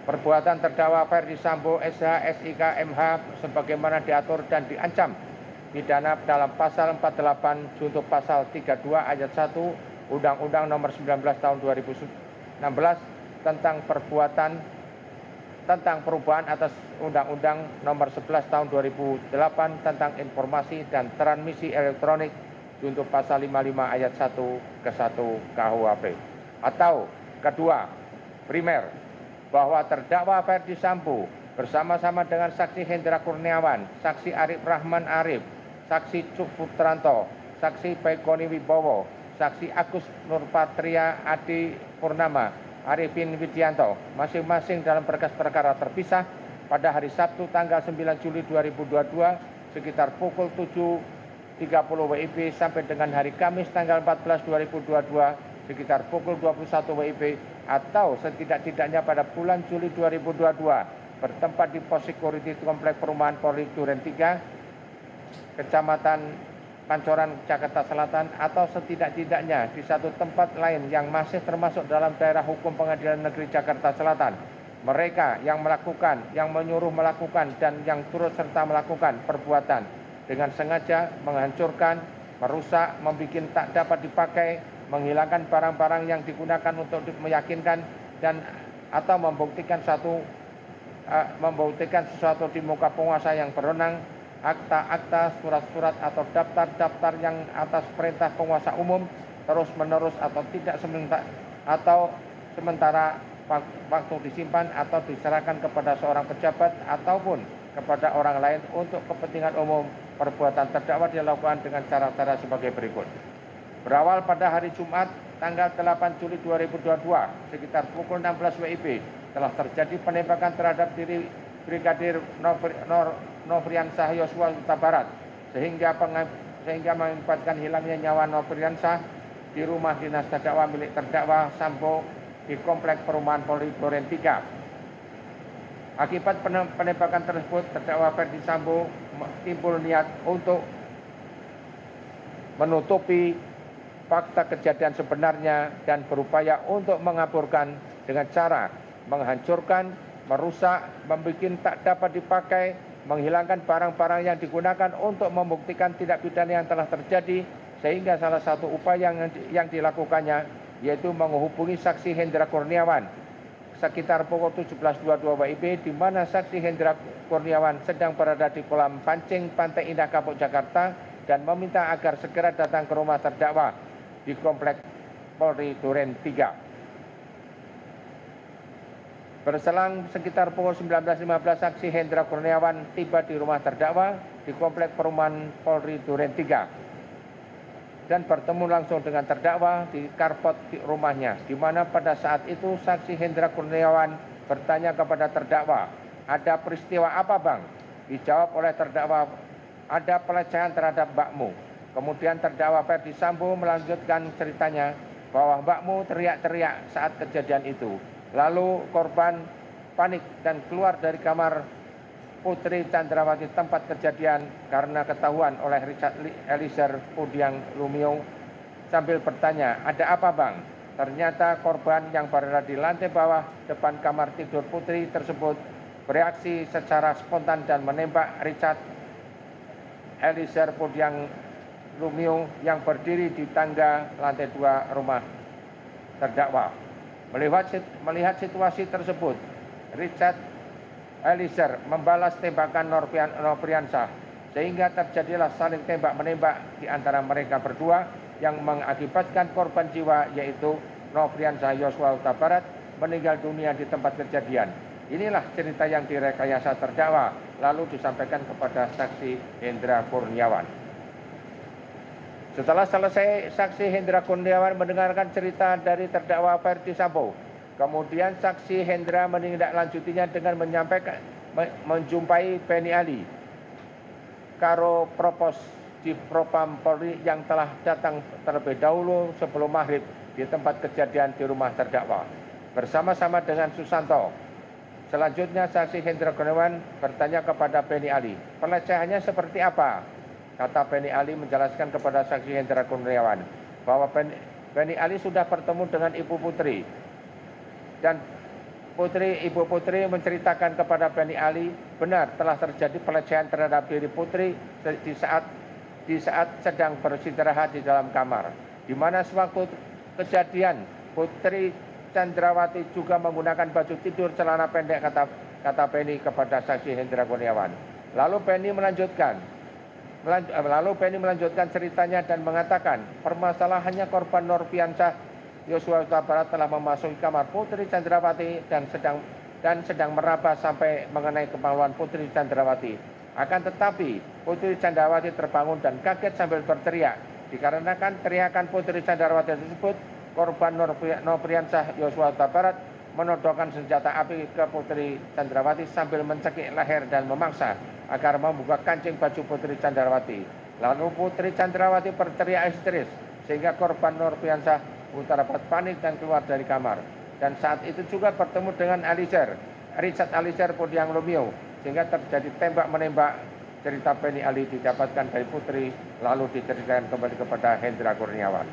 perbuatan terdakwa Ferdi Sambo SH SIK MH sebagaimana diatur dan diancam pidana dalam pasal 48 junto pasal 32 ayat 1 Undang-Undang Nomor 19 Tahun 2016 tentang perubahan atas Undang-Undang Nomor 11 Tahun 2008 tentang informasi dan transmisi elektronik junto pasal 55 ayat 1 ke 1 KUHP. Atau kedua, primer, bahwa terdakwa Ferdi Sambo bersama-sama dengan saksi Hendra Kurniawan, saksi Arif Rahman Arif, saksi Cuk Putranto, saksi Baikoni Wibowo, saksi Agus Nurpatria Adi Purnama, Arifin Widianto, masing-masing dalam berkas perkara terpisah pada hari Sabtu tanggal 9 Juli 2022 sekitar pukul 7.30 WIB sampai dengan hari Kamis tanggal 14 2022 sekitar pukul 21 WIB atau setidak-tidaknya pada bulan Juli 2022 bertempat di pos security Komplek Perumahan Polri Duren 3 Kecamatan Pancoran, Jakarta Selatan atau setidak-tidaknya di satu tempat lain yang masih termasuk dalam daerah hukum Pengadilan Negeri Jakarta Selatan. Mereka yang melakukan, yang menyuruh melakukan, dan yang turut serta melakukan perbuatan dengan sengaja menghancurkan, merusak, membuat tak dapat dipakai, menghilangkan barang-barang yang digunakan untuk meyakinkan dan atau membuktikan sesuatu di muka penguasa yang berwenang, akta-akta, surat-surat atau daftar-daftar yang atas perintah penguasa umum terus-menerus atau tidak sementara waktu disimpan atau diserahkan kepada seorang pejabat ataupun kepada orang lain untuk kepentingan umum. Perbuatan terdakwa dilakukan dengan cara-cara sebagai berikut. Berawal pada hari Jumat tanggal 8 Juli 2022 sekitar pukul 16 WIB telah terjadi penembakan terhadap diri Brigadir Nofriansah Yosua Huta Barat sehingga mengakibatkan hilangnya nyawa Nofriansah di rumah dinas terdakwa milik terdakwa Sambo di Komplek Perumahan Polri Duren 3. Akibat penembakan tersebut, terdakwa Ferdi Sambo timbul niat untuk menutupi fakta kejadian sebenarnya dan berupaya untuk mengaburkan dengan cara menghancurkan, merusak, membuat tak dapat dipakai, menghilangkan barang-barang yang digunakan untuk membuktikan tindak pidana yang telah terjadi, sehingga salah satu upaya yang dilakukannya yaitu menghubungi saksi Hendra Kurniawan sekitar pukul 17.22 WIB di mana saksi Hendra Kurniawan sedang berada di kolam pancing Pantai Indah Kapuk Jakarta dan meminta agar segera datang ke rumah terdakwa di Komplek Polri Duren 3. Berselang sekitar pukul 19.15 saksi Hendra Kurniawan tiba di rumah terdakwa di Komplek Perumahan Polri Duren 3 dan bertemu langsung dengan terdakwa di karpot di rumahnya, di mana pada saat itu saksi Hendra Kurniawan bertanya kepada terdakwa, "Ada peristiwa apa, Bang?" Dijawab oleh terdakwa, "Ada pelecehan terhadap mbakmu." Kemudian terdakwa Ferdi Sambo melanjutkan ceritanya bahwa mbakmu teriak-teriak saat kejadian itu. Lalu korban panik dan keluar dari kamar Putri Chandrawati tempat kejadian karena ketahuan oleh Richard Eliezer Pudiang Lumiu sambil bertanya, "Ada apa, Bang?" Ternyata korban yang berada di lantai bawah depan kamar tidur Putri tersebut bereaksi secara spontan dan menembak Richard Eliezer Pudiang Lumiu yang berdiri di tangga lantai 2 rumah terdakwa. Melihat situasi tersebut, Richard Eliezer membalas tembakan Nofriansah sehingga terjadilah saling tembak-menembak di antara mereka berdua yang mengakibatkan korban jiwa yaitu Nofriansah Yosua Huta Barat meninggal dunia di tempat kejadian. Inilah cerita yang direkayasa terdakwa lalu disampaikan kepada saksi Hendra Kurniawan. Setelah selesai, saksi Hendra Kurniawan mendengarkan cerita dari terdakwa Ferdi Sambo. Kemudian saksi Hendra menindaklanjutinya dengan menjumpai Beni Ali, Karo Propos di Propam Polri yang telah datang terlebih dahulu sebelum maghrib di tempat kejadian di rumah terdakwa bersama-sama dengan Susanto. Selanjutnya saksi Hendra Kurniawan bertanya kepada Beni Ali, "Pelecehannya seperti apa?" Kata Beni Ali menjelaskan kepada saksi Hendra Kurniawan bahwa Beni Ali sudah bertemu dengan Ibu Putri dan Ibu Putri menceritakan kepada Penny Ali, benar telah terjadi pelecehan terhadap diri Putri di saat sedang beristirahat di dalam kamar, di mana sewaktu kejadian Putri Chandrawati juga menggunakan baju tidur celana pendek, kata Penny kepada saksi Hendra Kurniawan. Lalu Penny melanjutkan ceritanya dan mengatakan permasalahannya korban Nurfiansyah Yosua Huta Barat telah memasuki kamar Putri Chandrawati dan sedang meraba sampai mengenai kemaluan Putri Chandrawati. Akan tetapi Putri Chandrawati terbangun dan kaget sambil berteriak. Dikarenakan teriakan Putri Chandrawati tersebut, korban Nurfiansyah Yosua Huta Barat menodongkan senjata api ke Putri Chandrawati sambil mencekik leher dan memaksa agar membuka kancing baju Putri Chandrawati. Lalu Putri Chandrawati berteriak histeris sehingga korban Nurfiansyah Huta Barat panik dan keluar dari kamar. Dan saat itu juga bertemu dengan Richard Eliezer Pudiang Lumiu, sehingga terjadi tembak-menembak. Cerita Penny Ali didapatkan dari Putri lalu diceritakan kembali kepada Hendra Kurniawan.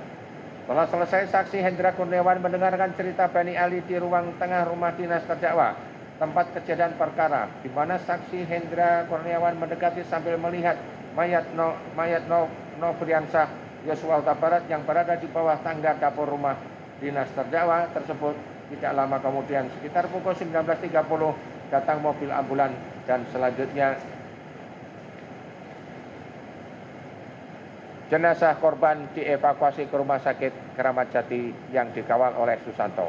Setelah selesai, saksi Hendra Kurniawan mendengarkan cerita Penny Ali di ruang tengah rumah dinas terdakwa, tempat kejadian perkara, di mana saksi Hendra Kurniawan mendekati sambil melihat mayat Nofriansyah Yosua Huta Barat yang berada di bawah tangga dapur rumah dinas terdakwa tersebut. Tidak lama kemudian, sekitar pukul 19.30, datang mobil ambulan dan selanjutnya jenazah korban dievakuasi ke Rumah Sakit Keramat Jati yang dikawal oleh Susanto.